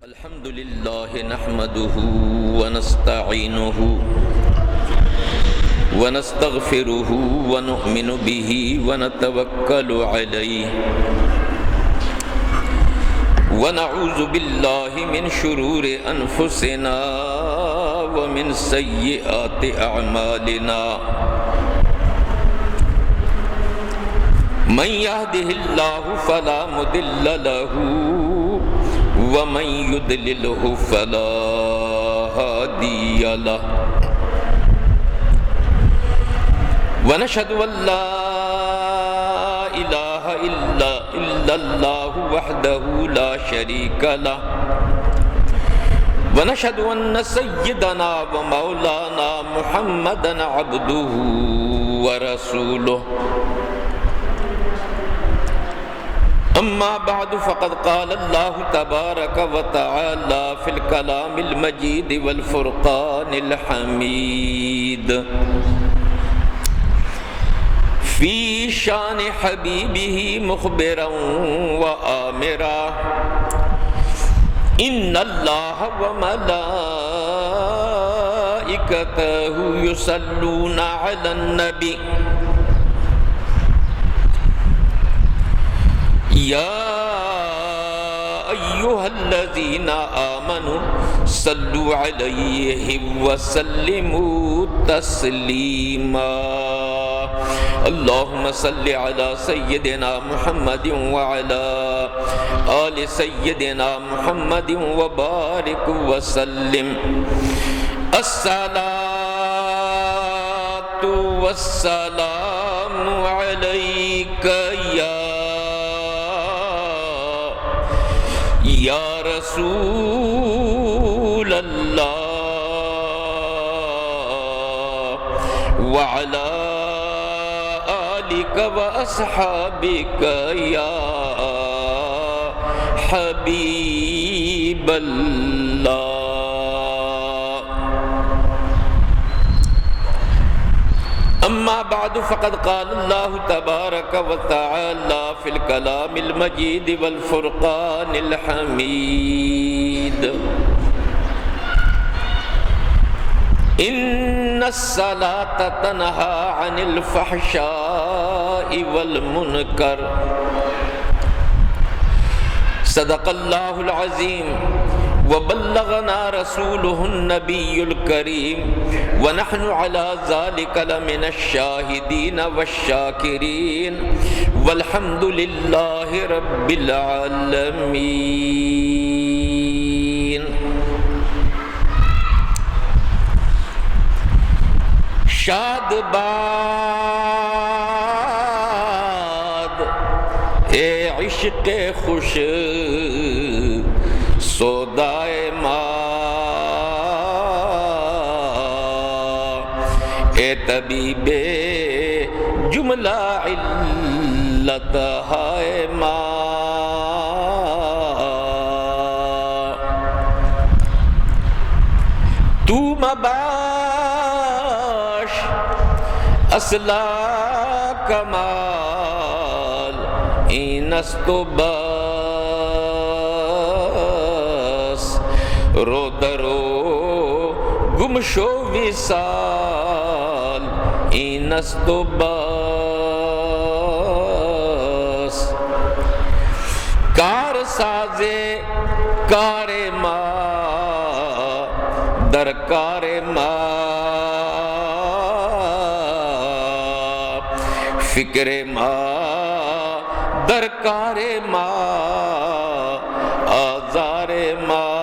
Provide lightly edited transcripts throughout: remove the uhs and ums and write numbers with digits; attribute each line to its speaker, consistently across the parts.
Speaker 1: الحمد لله نحمده ونستعينه ونستغفره ونؤمن به ونتوكل عليه ونعوذ بالله من شرور أنفسنا ومن سيئات أعمالنا من يهده الله فلا مضل له ومن يضلله فلا هادي له ونشهد أن لا إله إلا الله وحده لا شريك له ونشهد أن سيدنا ومولانا محمدا عبده ورسوله أما بعد فقد قال الله تبارك وتعالى في الكلام المجيد والفرقان الحميد في شان حبيبه مخبرا وآمرا إن الله وملائكته يصلون على النبي يا أيها الذين آمنوا صلوا عليه وسلموا تسليما اللهم صل على سيدنا محمد وعلى آل سيدنا محمد وبارك وسلم الصلاة والسلام عليك یا رسول اللہ وعلى آلك وأصحابك یا حبیب اللہ أما بعد فقد قال الله تبارك وتعالى في الكلام المجيد والفرقان الحميد إن الصلاة تنهى عن الفحشاء والمنكر صدق الله العظيم وبلغنا رسوله النبي الكريم ونحن على ذلك لمن الشاهدين والشاكرين والحمد لله رب العالمين شاد باد اے عشق خوش سودائے ماں اے طبیب جملہ علت ہائے ماں تو مباش اصلا کمال اینستو رو درو گمشو وصال اینست و بس کار سازے کار ماں در کار ماں فکر ماں در کار ماں آزار ماں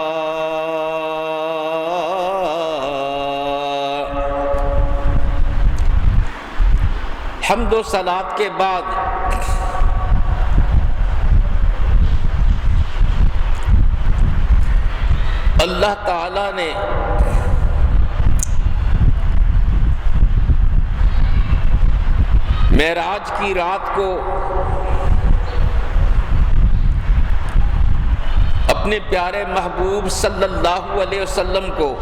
Speaker 1: حمد و صلات کے بعد اللہ تعالیٰ نے معراج کی رات کو اپنے پیارے محبوب صلی اللہ علیہ وسلم کو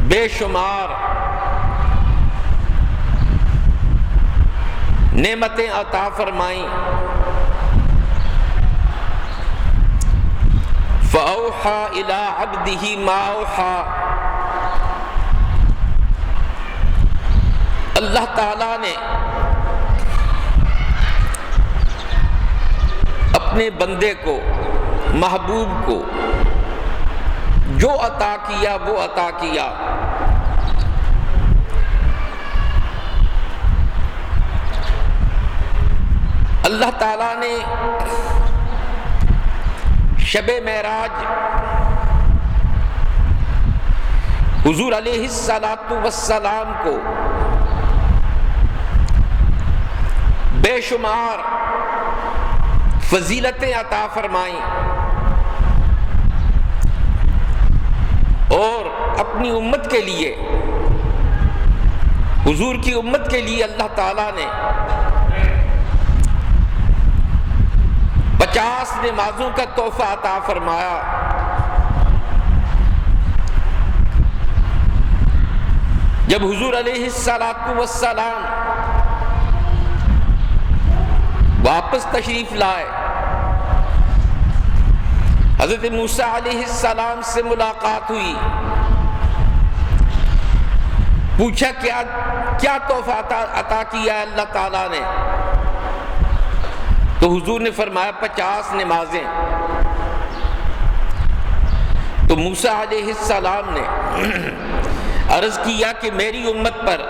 Speaker 1: بے شمار نعمتیں عطا فرمائیں. فأوحى إلى عبده ما أوحى. اللہ تعالیٰ نے اپنے بندے کو، محبوب کو جو عطا کیا وہ عطا کیا. اللہ تعالیٰ نے شب معراج حضور علیہ السلام کو بے شمار فضیلتیں عطا فرمائیں اور اپنی امت کے لیے، حضور کی امت کے لیے اللہ تعالیٰ نے 50 نمازوں کا تحفہ عطا فرمایا. جب حضور علیہ السلام واپس تشریف لائے، حضرت موسیٰ علیہ السلام سے ملاقات ہوئی، پوچھا کیا تحفہ عطا کیا ہے اللہ تعالیٰ نے؟ تو حضور نے فرمایا 50 نمازیں. تو موسیٰ علیہ السلام نے عرض کیا کہ میری امت پر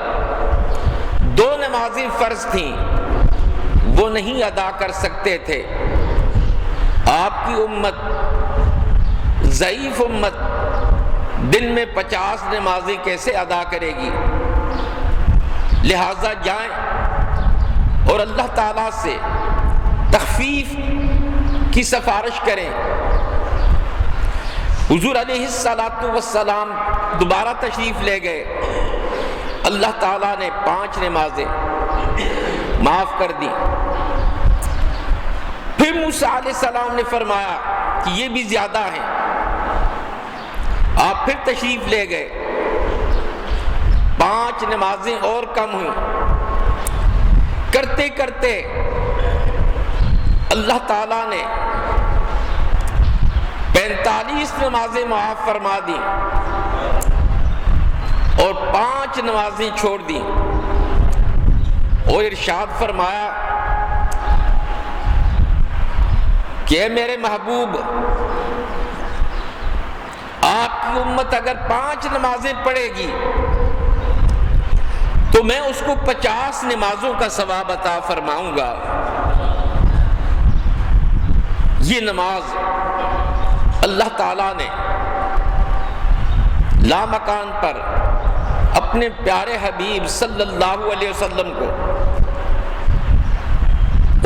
Speaker 1: 2 نمازیں فرض تھیں، وہ نہیں ادا کر سکتے تھے. آپ کی امت، ضعیف امت، دن میں 50 نمازیں کیسے ادا کرے گی؟ لہذا جائیں اور اللہ تعالیٰ سے تخفیف کی سفارش کریں. حضور علیہ السلام دوبارہ تشریف لے گئے، اللہ تعالیٰ نے 5 نمازیں معاف کر دی. پھر موسیٰ علیہ السلام نے فرمایا کہ یہ بھی زیادہ ہیں. آپ پھر تشریف لے گئے، 5 نمازیں اور کم ہوئیں. کرتے کرتے اللہ تعالیٰ نے 45 نمازیں معاف فرما دی اور 5 نمازیں چھوڑ دی، اور ارشاد فرمایا کہ اے میرے محبوب، آپ کی امت اگر 5 نمازیں پڑھے گی تو میں اس کو 50 نمازوں کا ثواب عطا فرماؤں گا. یہ نماز اللہ تعالیٰ نے لامکان پر اپنے پیارے حبیب صلی اللہ علیہ وسلم کو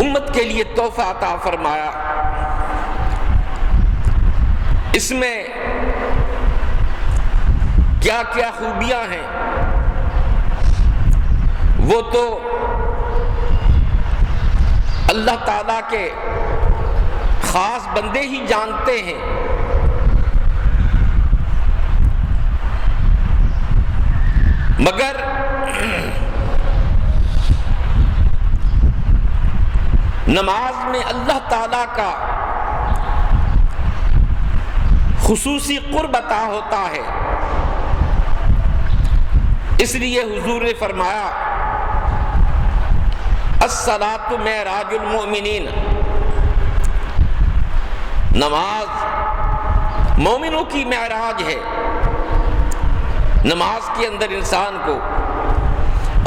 Speaker 1: امت کے لیے تحفہ عطا فرمایا. اس میں کیا کیا خوبیاں ہیں وہ تو اللہ تعالیٰ کے خاص بندے ہی جانتے ہیں. مگر نماز میں اللہ تعالیٰ کا خصوصی قرب عطا ہوتا ہے. اس لیے حضور نے فرمایا الصلاۃ معراج المؤمنین، نماز مومنوں کی معراج ہے. نماز کے اندر انسان کو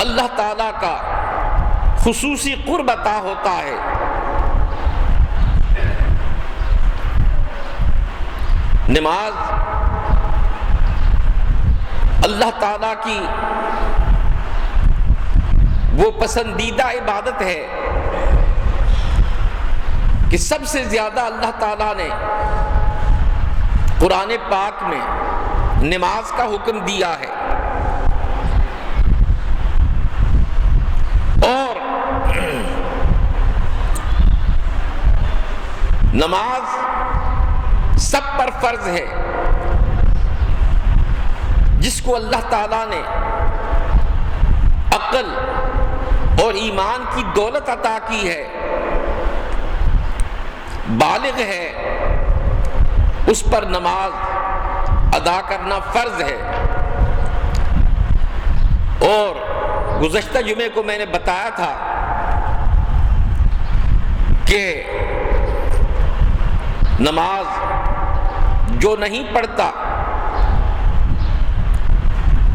Speaker 1: اللہ تعالیٰ کا خصوصی قرب عطا ہوتا ہے. نماز اللہ تعالیٰ کی وہ پسندیدہ عبادت ہے کہ سب سے زیادہ اللہ تعالیٰ نے قرآن پاک میں نماز کا حکم دیا ہے. اور نماز سب پر فرض ہے. جس کو اللہ تعالیٰ نے عقل اور ایمان کی دولت عطا کی ہے، بالغ ہے، اس پر نماز ادا کرنا فرض ہے۔ اور گزشتہ جمعے کو میں نے بتایا تھا کہ نماز جو نہیں پڑھتا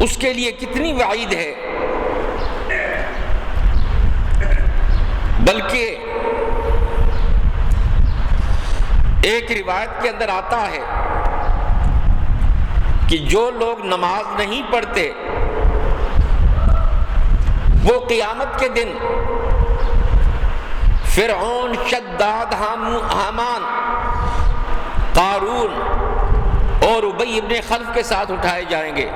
Speaker 1: اس کے لیے کتنی وعید ہے، بلکہ ایک روایت کے اندر آتا ہے کہ جو لوگ نماز نہیں پڑھتے وہ قیامت کے دن فرعون، شداد، حامان، قارون اور ابی ابن خلف کے ساتھ اٹھائے جائیں گے۔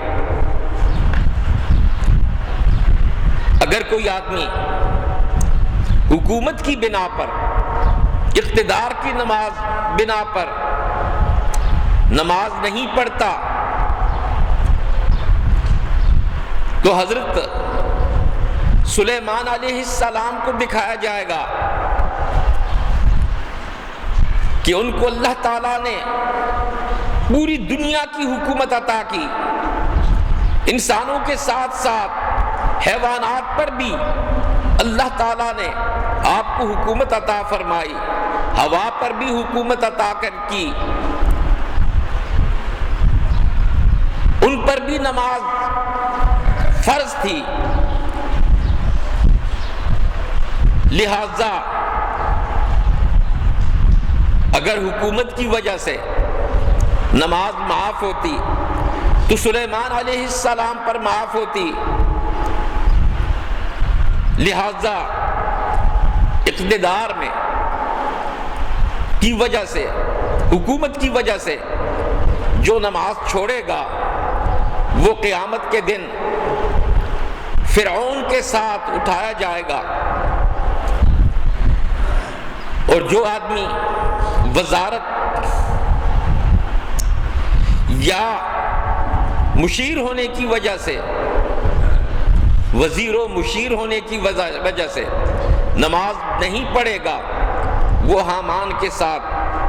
Speaker 1: اگر کوئی آدمی حکومت کی بنا پر، اقتدار کی بنا پر نماز نہیں پڑھتا تو حضرت سلیمان علیہ السلام کو دکھایا جائے گا کہ ان کو اللہ تعالیٰ نے پوری دنیا کی حکومت عطا کی، انسانوں کے ساتھ ساتھ حیوانات پر بھی اللہ تعالیٰ نے آپ کو حکومت عطا فرمائی، ہوا پر بھی حکومت عطا کی، ان پر بھی نماز فرض تھی۔ لہذا اگر حکومت کی وجہ سے نماز معاف ہوتی تو سلیمان علیہ السلام پر معاف ہوتی، لہذا اقتدار میں کی وجہ سے، حکومت کی وجہ سے جو نماز چھوڑے گا وہ قیامت کے دن فرعون کے ساتھ اٹھایا جائے گا۔ اور جو آدمی وزارت یا مشیر ہونے کی وجہ سے، وزیر و مشیر ہونے کی وجہ سے نماز نہیں پڑھے گا وہ حامان کے ساتھ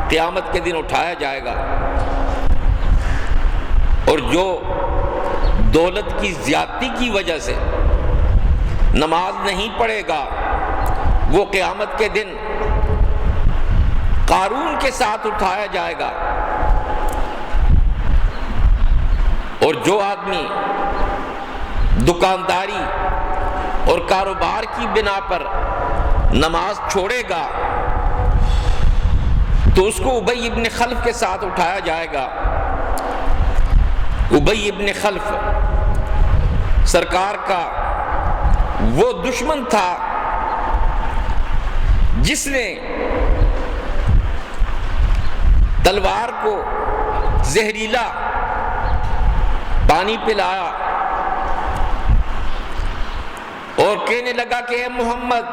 Speaker 1: قیامت کے دن اٹھایا جائے گا۔ اور جو دولت کی زیادتی کی وجہ سے نماز نہیں پڑھے گا وہ قیامت کے دن قارون کے ساتھ اٹھایا جائے گا۔ اور جو آدمی دکانداری اور کاروبار کی بنا پر نماز چھوڑے گا تو اس کو ابی ابن خلف کے ساتھ اٹھایا جائے گا۔ ابی ابن خلف سرکار کا وہ دشمن تھا جس نے تلوار کو زہریلا پانی پلایا اور کہنے لگا کہ اے محمد،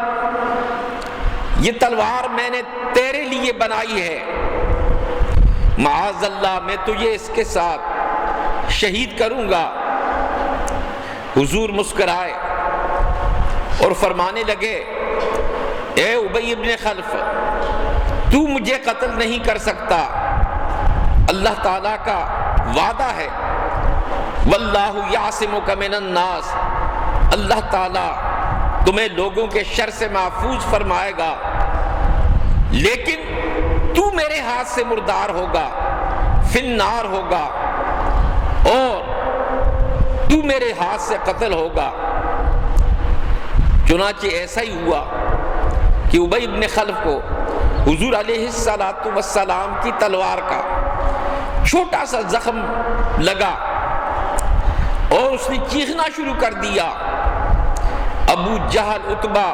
Speaker 1: یہ تلوار میں نے تیرے لیے بنائی ہے، معاذ اللہ میں تجھے اس کے ساتھ شہید کروں گا۔ حضور مسکرائے اور فرمانے لگے اے ابی ابن خلف، تو مجھے قتل نہیں کر سکتا، اللہ تعالیٰ کا وعدہ ہے واللہ یعصمک من الناس، اللہ تعالیٰ تمہیں لوگوں کے شر سے محفوظ فرمائے گا، لیکن تو میرے ہاتھ سے مردار ہوگا، فی النار ہوگا، اور تو میرے ہاتھ سے قتل ہوگا۔ چنانچہ ایسا ہی ہوا کہ ابی ابن خلف کو حضور علیہ السلام کی تلوار کا چھوٹا سا زخم لگا اور اس نے چیخنا شروع کر دیا۔ ابو جہل، عتبہ،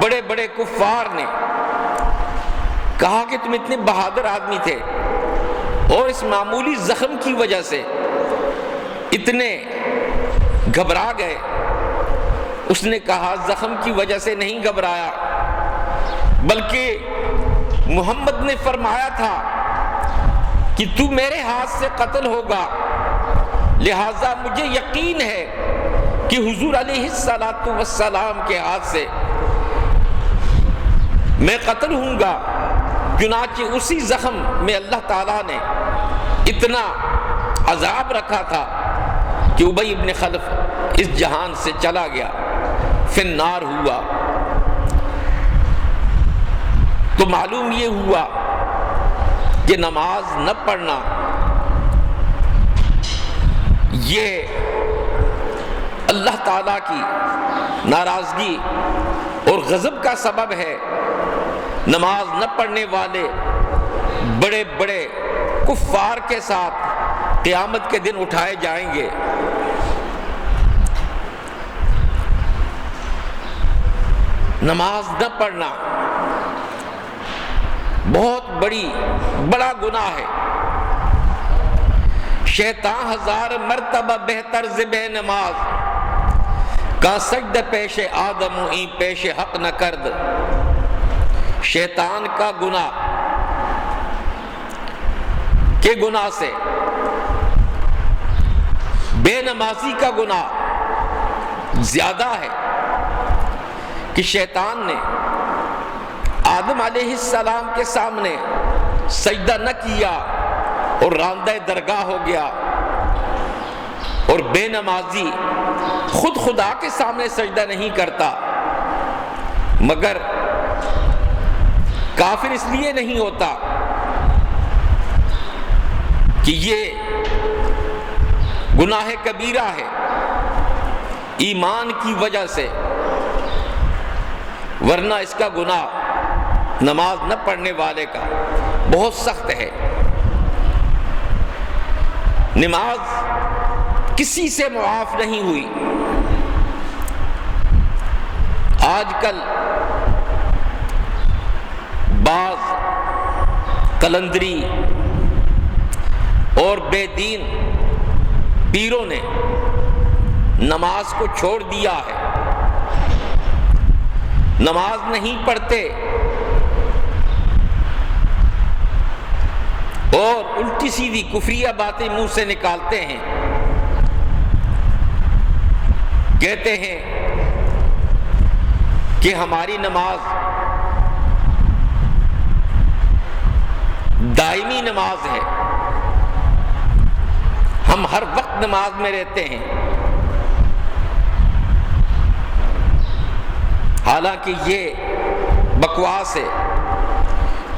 Speaker 1: بڑے بڑے کفار نے کہا کہ تم اتنے بہادر آدمی تھے اور اس معمولی زخم کی وجہ سے اتنے گھبرا گئے۔ اس نے کہا زخم کی وجہ سے نہیں گھبرایا، بلکہ محمد نے فرمایا تھا کہ تو میرے ہاتھ سے قتل ہوگا، لہٰذا مجھے یقین ہے کہ حضور علیہ السلام کے ہاتھ سے میں قتل ہوں گا۔ چنانچہ اسی زخم میں اللہ تعالیٰ نے اتنا عذاب رکھا تھا کہ ابی ابن خلف اس جہان سے چلا گیا، فی النار ہوا۔ تو معلوم یہ ہوا کہ نماز نہ پڑھنا یہ اللہ تعالیٰ کی ناراضگی اور غضب کا سبب ہے۔ نماز نہ پڑھنے والے بڑے بڑے کفار کے ساتھ قیامت کے دن اٹھائے جائیں گے۔ نماز نہ پڑھنا بہت بڑا گناہ ہے۔ شیطان 1000 مرتبہ بہتر ز بے نماز، کا سجدہ پیش آدم این پیش حق نہ کرد۔ شیطان کا گناہ کے گناہ سے بے نمازی کا گناہ زیادہ ہے کہ شیطان نے آدم علیہ السلام کے سامنے سجدہ نہ کیا اور راندہ درگاہ ہو گیا، اور بے نمازی خود خدا کے سامنے سجدہ نہیں کرتا، مگر کافر اس لیے نہیں ہوتا کہ یہ گناہ کبیرہ ہے ایمان کی وجہ سے، ورنہ اس کا گناہ نماز نہ پڑھنے والے کا بہت سخت ہے۔ نماز کسی سے معاف نہیں ہوئی۔ آج کل بعض قلندری اور بے دین پیروں نے نماز کو چھوڑ دیا ہے، نماز نہیں پڑھتے اور الٹی سیدھی کفریہ باتیں منہ سے نکالتے ہیں، کہتے ہیں کہ ہماری نماز دائمی نماز ہے، ہم ہر وقت نماز میں رہتے ہیں، حالانکہ یہ بکواس ہے،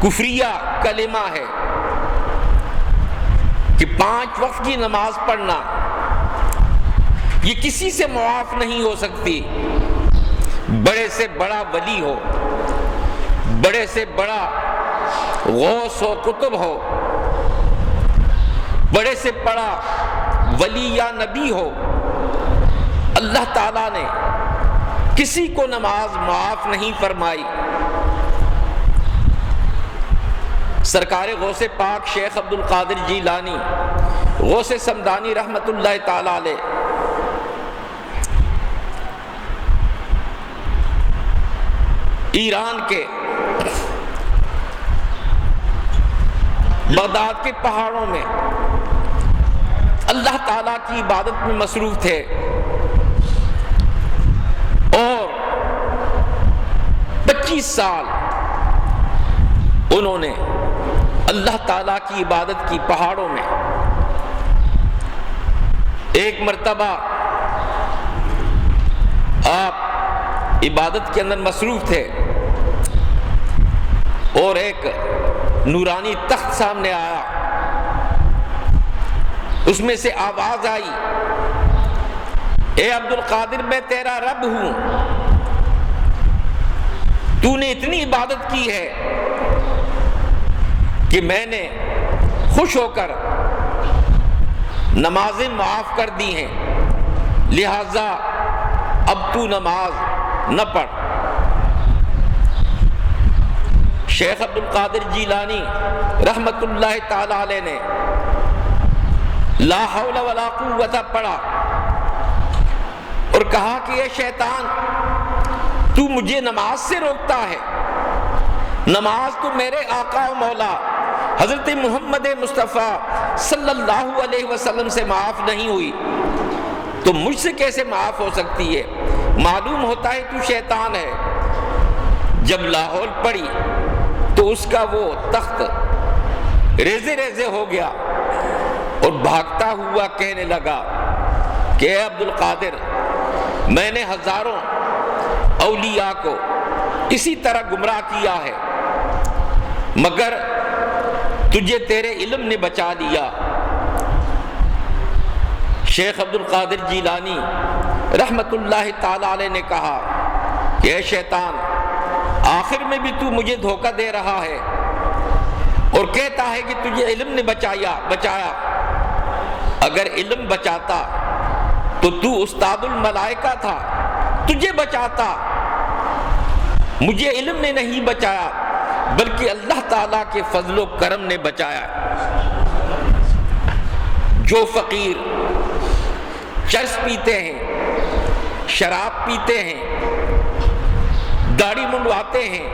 Speaker 1: کفریہ کلمہ ہے کہ 5 وقت کی نماز پڑھنا یہ کسی سے معاف نہیں ہو سکتی، بڑے سے بڑا ولی ہو، بڑے سے بڑا غوث ہو، قطب ہو، بڑے سے بڑا ولی یا نبی ہو، اللہ تعالیٰ نے کسی کو نماز معاف نہیں فرمائی۔ سرکار غوث پاک شیخ عبد القادر جیلانی غوث سمدانی رحمت اللہ تعالی علیہ ایران کے بغداد کے پہاڑوں میں اللہ تعالیٰ کی عبادت میں مصروف تھے، اور 25 سال انہوں نے اللہ تعالیٰ کی عبادت کی پہاڑوں میں۔ ایک مرتبہ آپ عبادت کے اندر مصروف تھے اور ایک نورانی تخت سامنے آیا، اس میں سے آواز آئی، اے عبد القادر میں تیرا رب ہوں، تو نے اتنی عبادت کی ہے کہ میں نے خوش ہو کر نمازیں معاف کر دی ہیں، لہذا اب تو نماز نہ پڑھ۔ شیخ عبد القادر جیلانی رحمت اللہ تعالی علیہ نے لا حول ولا قوت پڑھا اور کہا کہ اے شیطان، تو مجھے نماز سے روکتا ہے، نماز تو میرے آقا و مولا حضرت محمد مصطفیٰ صلی اللہ علیہ وسلم سے معاف نہیں ہوئی، تو مجھ سے کیسے معاف ہو سکتی ہے؟ معلوم ہوتا ہے تو شیطان ہے۔ جب لاہور پڑی تو اس کا وہ تخت ریزے ریزے ہو گیا، اور بھاگتا ہوا کہنے لگا کہ اے عبد القادر، میں نے ہزاروں اولیاء کو اسی طرح گمراہ کیا ہے، مگر تجھے تیرے علم نے بچا لیا۔ شیخ عبد القادر جیلانی رحمت اللہ تعالی علیہ نے کہا کہ اے شیطان، آخر میں بھی تو مجھے دھوکہ دے رہا ہے اور کہتا ہے کہ تجھے علم نے بچایا۔ اگر علم بچاتا تو استاد الملائکہ تھا، تجھے بچاتا۔ مجھے علم نے نہیں بچایا بلکہ اللہ تعالیٰ کے فضل و کرم نے بچایا۔ جو فقیر چرس پیتے ہیں، شراب پیتے ہیں، داڑھی منڈواتے ہیں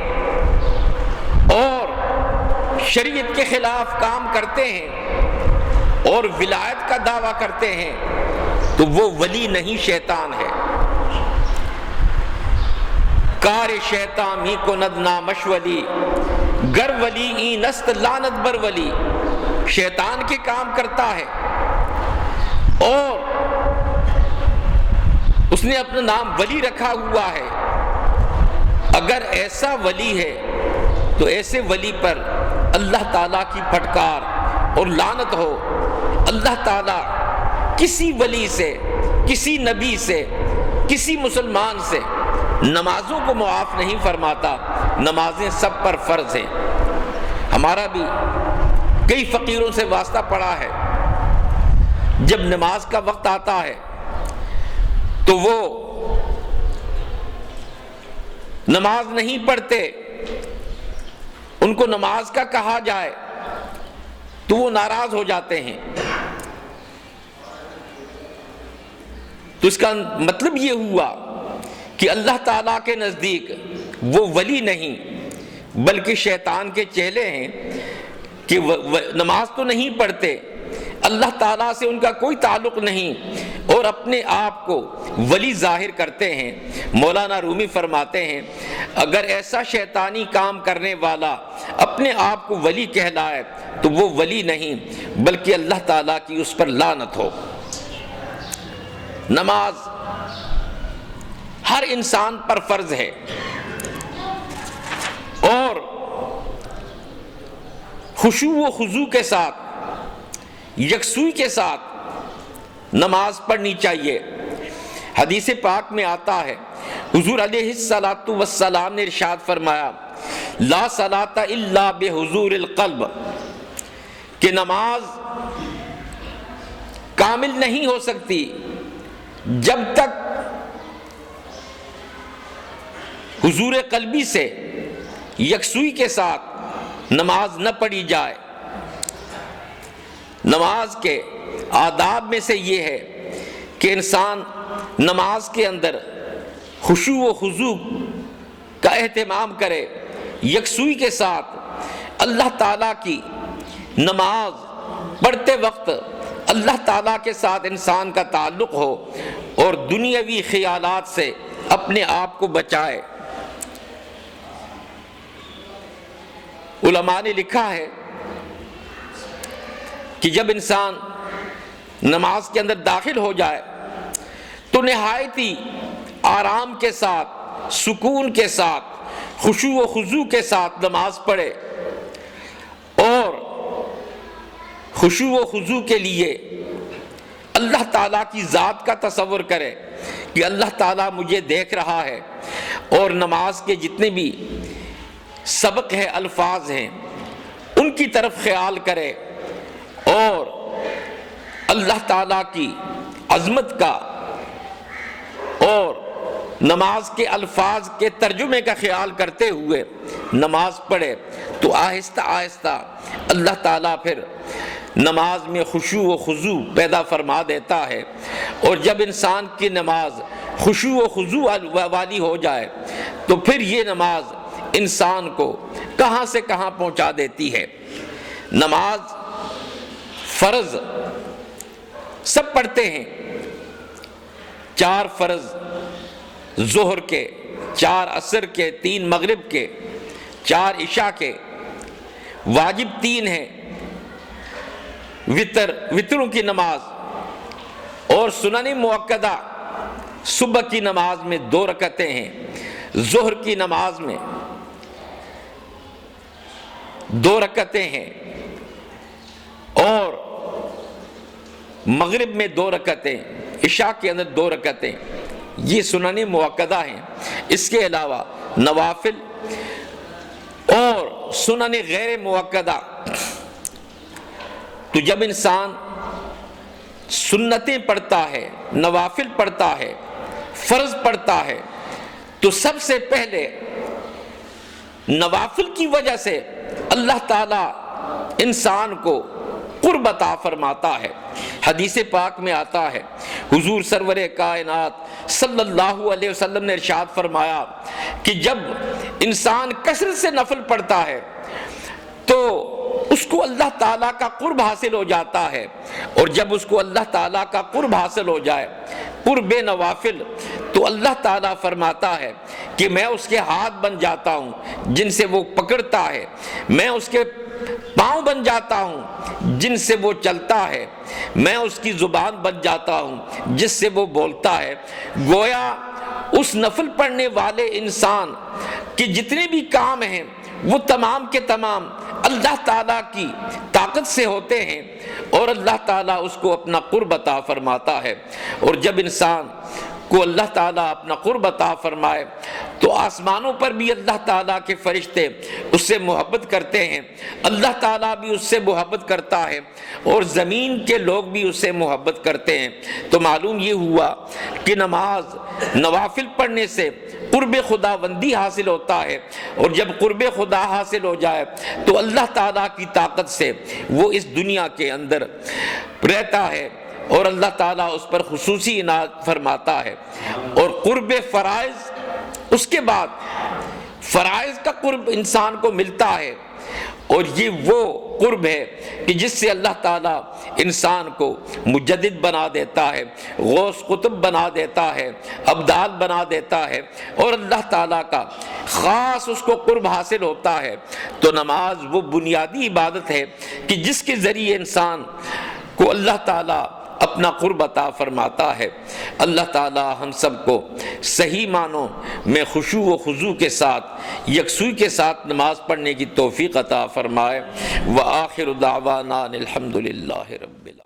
Speaker 1: اور شریعت کے خلاف کام کرتے ہیں اور ولایت کا دعویٰ کرتے ہیں تو وہ ولی نہیں، شیطان ہے۔ کار شیطان می کند نامش ولی، گر ولی این است لعنت بر ولی۔ شیطان کے کام کرتا ہے اور اس نے اپنا نام ولی رکھا ہوا ہے۔ اگر ایسا ولی ہے تو ایسے ولی پر اللہ تعالیٰ کی پھٹکار اور لعنت ہو۔ اللہ تعالیٰ کسی ولی سے، کسی نبی سے، کسی مسلمان سے نمازوں کو معاف نہیں فرماتا۔ نمازیں سب پر فرض ہیں۔ ہمارا بھی کئی فقیروں سے واسطہ پڑا ہے، جب نماز کا وقت آتا ہے تو وہ نماز نہیں پڑھتے، ان کو نماز کا کہا جائے تو وہ ناراض ہو جاتے ہیں۔ تو اس کا مطلب یہ ہوا کہ اللہ تعالیٰ کے نزدیک وہ ولی نہیں بلکہ شیطان کے چیلے ہیں کہ نماز تو نہیں پڑھتے، اللہ تعالیٰ سے ان کا کوئی تعلق نہیں اور اپنے آپ کو ولی ظاہر کرتے ہیں۔ مولانا رومی فرماتے ہیں اگر ایسا شیطانی کام کرنے والا اپنے آپ کو ولی کہلائے تو وہ ولی نہیں بلکہ اللہ تعالیٰ کی اس پر لعنت ہو۔ نماز ہر انسان پر فرض ہے اور خشوع و خضوع کے ساتھ، یکسوئی کے ساتھ نماز پڑھنی چاہیے۔ حدیث پاک میں آتا ہے حضور علیہ الصلاۃ والسلام نے ارشاد فرمایا لا صلاۃ الا بحضور القلب، کہ نماز کامل نہیں ہو سکتی جب تک حضور قلبی سے یکسوئی کے ساتھ نماز نہ پڑھی جائے۔ نماز کے آداب میں سے یہ ہے کہ انسان نماز کے اندر خشوع و خضوع کا اہتمام کرے، یکسوئی کے ساتھ اللہ تعالیٰ کی نماز پڑھتے وقت اللہ تعالیٰ کے ساتھ انسان کا تعلق ہو اور دنیاوی خیالات سے اپنے آپ کو بچائے۔ علماء نے لکھا ہے کہ جب انسان نماز کے اندر داخل ہو جائے تو نہایت ہی آرام کے ساتھ، سکون کے ساتھ، خشوع و خضوع کے ساتھ نماز پڑھے اور خشوع و خضوع کے لیے اللہ تعالیٰ کی ذات کا تصور کرے کہ اللہ تعالیٰ مجھے دیکھ رہا ہے، اور نماز کے جتنے بھی سبق ہے، الفاظ ہیں، ان کی طرف خیال کرے اور اللہ تعالیٰ کی عظمت کا اور نماز کے الفاظ کے ترجمے کا خیال کرتے ہوئے نماز پڑھے تو آہستہ آہستہ اللہ تعالیٰ پھر نماز میں خشوع و خضوع پیدا فرما دیتا ہے، اور جب انسان کی نماز خشوع و خضوع والی ہو جائے تو پھر یہ نماز انسان کو کہاں سے کہاں پہنچا دیتی ہے۔ نماز فرض سب پڑھتے ہیں، 4 فرض ظہر کے، 4 عصر کے، 3 مغرب کے، 4 عشاء کے، واجب 3 ہیں، وطروں کی نماز اور سنن مؤکدہ صبح کی نماز میں 2 رکعتیں ہیں، ظہر کی نماز میں 2 رکعتیں ہیں، اور مغرب میں 2 رکعتیں، عشاء کے اندر 2 رکعتیں، یہ سنن مؤکدہ ہیں۔ اس کے علاوہ نوافل اور سنن غیر مؤکدہ، تو جب انسان سنتیں پڑھتا ہے، نوافل پڑھتا ہے، فرض پڑھتا ہے، تو سب سے پہلے نوافل کی وجہ سے اللہ تعالیٰ انسان کو قرب عطا فرماتا ہے۔ حدیث پاک میں آتا ہے، حضور سرور کائنات صلی اللہ علیہ وسلم نے ارشاد فرمایا کہ جب انسان کثرت سے نفل پڑھتا ہے تو اس کو اللہ تعالیٰ کا قرب حاصل ہو جاتا ہے، اور جب اس کو اللہ تعالیٰ کا قرب حاصل ہو جائے، قرب نوافل، تو اللہ تعالیٰ فرماتا ہے کہ میں اس کے ہاتھ بن جاتا ہوں جن سے وہ پکڑتا ہے، میں اس کے پاؤں بن جاتا ہوں جن سے وہ چلتا ہے، میں اس کی زبان بن جاتا ہوں جس سے وہ بولتا ہے۔ گویا اس نفل پڑھنے والے انسان کے جتنے بھی کام ہیں وہ تمام کے تمام اللہ تعالیٰ کی طاقت سے ہوتے ہیں، اور اللہ تعالیٰ اس کو اپنا قرب عطا فرماتا ہے۔ اور جب انسان کو اللہ تعالیٰ اپنا قرب عطا فرمائے تو آسمانوں پر بھی اللہ تعالیٰ کے فرشتے اس سے محبت کرتے ہیں، اللہ تعالیٰ بھی اس سے محبت کرتا ہے، اور زمین کے لوگ بھی اس سے محبت کرتے ہیں۔ تو معلوم یہ ہوا کہ نماز نوافل پڑھنے سے قرب خداوندی حاصل ہوتا ہے، اور جب قرب خدا حاصل ہو جائے تو اللہ تعالیٰ کی طاقت سے وہ اس دنیا کے اندر رہتا ہے، اور اللہ تعالیٰ اس پر خصوصی عنایت فرماتا ہے۔ اور قرب فرائض، اس کے بعد فرائض کا قرب انسان کو ملتا ہے، اور یہ وہ قرب ہے کہ جس سے اللہ تعالیٰ انسان کو مجدد بنا دیتا ہے، غوث قطب بنا دیتا ہے، ابدال بنا دیتا ہے، اور اللہ تعالیٰ کا خاص اس کو قرب حاصل ہوتا ہے۔ تو نماز وہ بنیادی عبادت ہے کہ جس کے ذریعے انسان کو اللہ تعالیٰ اپنا قرب عطا فرماتا ہے۔ اللہ تعالیٰ ہم سب کو صحیح معنوں میں خشوع و خضوع کے ساتھ، یکسوئی کے ساتھ نماز پڑھنے کی توفیق عطا فرمائے۔ وآخر دعوانا الحمد للہ رب العالمین۔